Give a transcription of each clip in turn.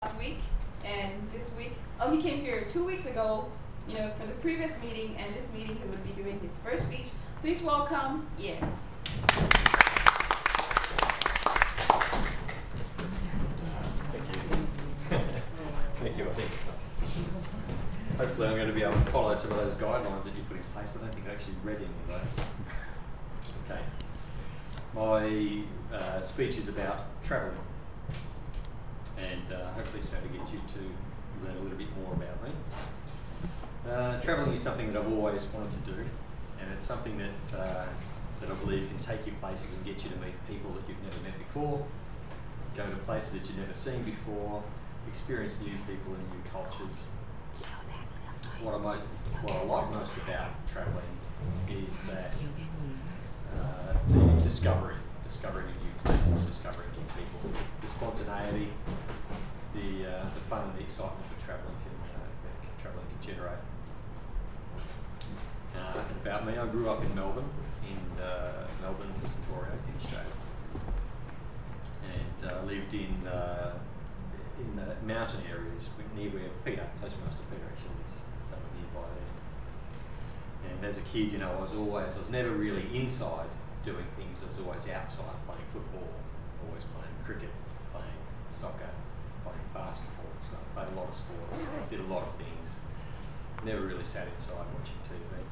last week and this week. Oh, he came here 2 weeks ago, for the previous meeting, and this meeting he will be doing his first speech. Please welcome Ian. Thank you. I think hopefully I'm going to be able to follow some of those guidelines that you put in place. I don't think I actually read any of those. Okay. My speech is about travelling, and hopefully it's going to get you to learn a little bit more about me. Travelling is something that I've always wanted to do, and it's something that I believe can take you places and get you to meet people that you've never met before, go to places that you've never seen before, experience new people and new cultures. What I like most about travelling is that the discovering of new places, discovering new people, the spontaneity, the fun and the excitement that travelling can generate. About me, I grew up in Melbourne, Victoria, in Australia, and lived in the mountain areas near where Toastmaster Peter actually is, somewhere nearby there. And as a kid, I was never really inside doing things. I was always outside playing football, always playing cricket, playing soccer, playing basketball. So I played a lot of sports, did a lot of things. Never really sat inside watching TV.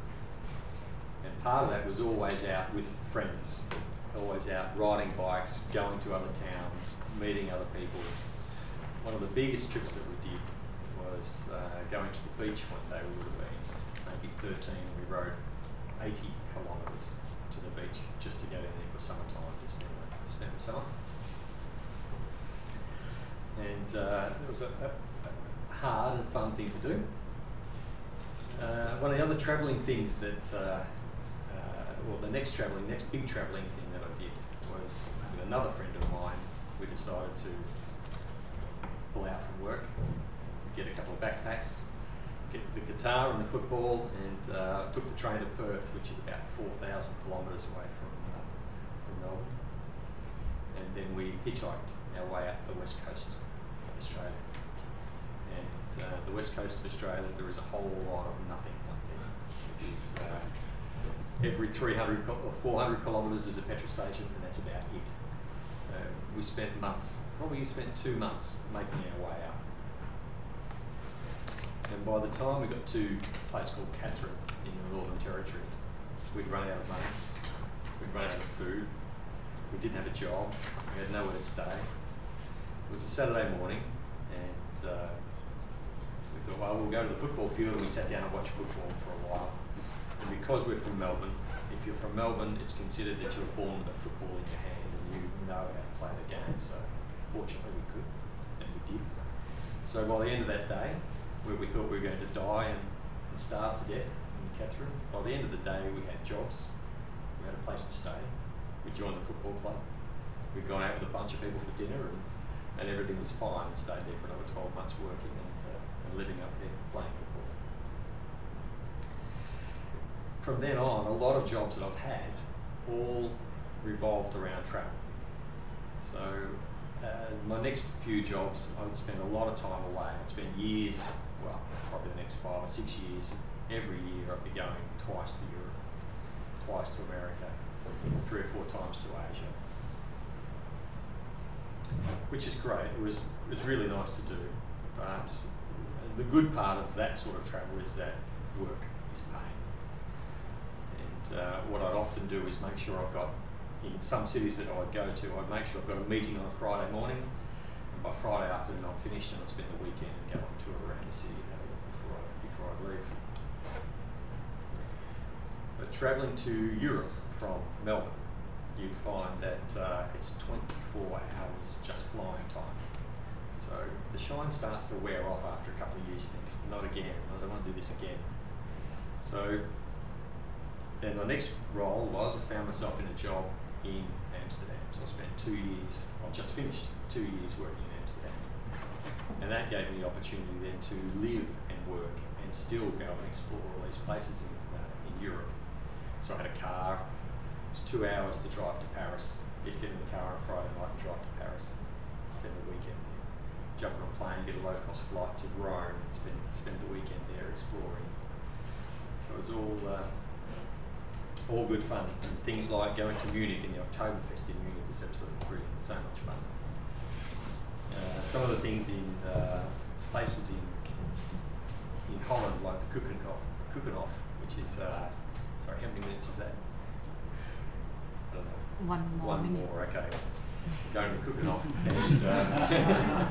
And part of that was always out with friends, always out riding bikes, going to other towns, meeting other people. One of the biggest trips that we did was going to the beach one day. We would have been maybe 13. We rode 80 kilometres to the beach just to go in there for summertime to spend the summer. And it was a hard and fun thing to do. One of the other travelling things that, the next big travelling thing that I did was with another friend of mine. We decided to pull out from work, get a couple of backpacks, get the guitar and the football, and took the train to Perth, which is about 4,000 kilometres away from Melbourne. And then we hitchhiked our way up the west coast of Australia. And the west coast of Australia, there is a whole lot of nothing up there. It is every 300 or 400 kilometres is a petrol station, and that's about it. We spent 2 months making our way up. And by the time we got to a place called Catherine in the Northern Territory, we'd run out of money, we'd run out of food, we didn't have a job, we had nowhere to stay. It was a Saturday morning, and we thought, well, we'll go to the football field, and we sat down and watched football for a while. And because we're from Melbourne, if you're from Melbourne, it's considered that you're born with a football in your hand and you know how to play the game. So fortunately we could, and we did. So by the end of that day, where we thought we were going to die and starve to death in Catherine, by the end of the day we had jobs, we had a place to stay, we joined the football club, we'd gone out with a bunch of people for dinner, and everything was fine, and stayed there for another 12 months working and living up there playing football. From then on, a lot of jobs that I've had all revolved around travel. So my next few jobs, I would spend a lot of time away. I'd spend years, well, probably the next 5 or 6 years, every year I'd be going twice to Europe, twice to America, 3 or 4 times to Asia. Which is great. It was really nice to do. But the good part of that sort of travel is that work is paying. And what I'd often do is make sure I've got, in some cities that I'd go to, I'd make sure I've got a meeting on a Friday morning, and by Friday afternoon I'm finished, and I'd spend the weekend and go on tour around the city before I leave. But travelling to Europe from Melbourne, you'd find that it's 24 hours just flying time. So the shine starts to wear off after a couple of years. You think, not again, I don't want to do this again. So then my next role was, I found myself in a job in Amsterdam. So I spent 2 years, I just finished 2 years working in Amsterdam. And that gave me the opportunity then to live and work and still go and explore all these places in Europe. So I had a car. It was 2 hours to drive to Paris. Just get in the car on a Friday night and drive to Paris and spend the weekend there. jump on a plane, get a low-cost flight to Rome, and spend the weekend there exploring. So it was all good fun. And things like going to Munich in the Oktoberfest in Munich was absolutely brilliant, so much fun. Some of the things in places in Holland, like the Keukenhof, which is, sorry, how many minutes is that? I don't know. One more, okay. Going to Keukenhof, and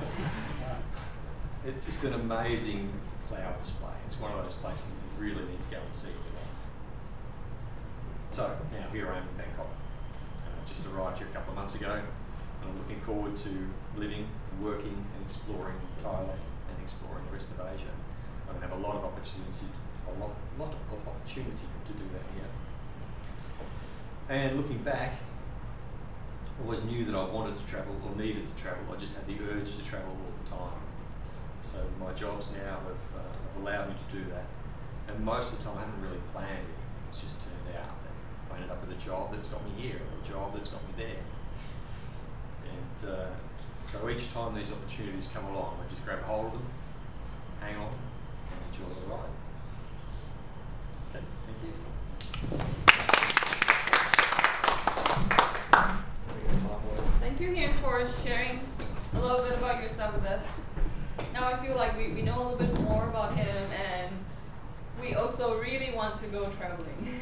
it's just an amazing flower display. It's one of those places you really need to go and see in your life. So now here I am in Bangkok. Just arrived here a couple of months ago, and I'm looking forward to living, working, and exploring Thailand and exploring the rest of Asia. I'm going to have a lot of opportunity to do that here. And looking back, I always knew that I wanted to travel or needed to travel. I just had the urge to travel all the time. So my jobs now have allowed me to do that. And most of the time I haven't really planned it. It's just turned out that I ended up with a job that's got me here, or a job that's got me there. And so each time these opportunities come along, I just grab a hold of them, hang on, and enjoy the ride. Okay, thank you. Thank you, Ian, for sharing a little bit about yourself with us. Now I feel like we know a little bit more about him, and we also really want to go traveling.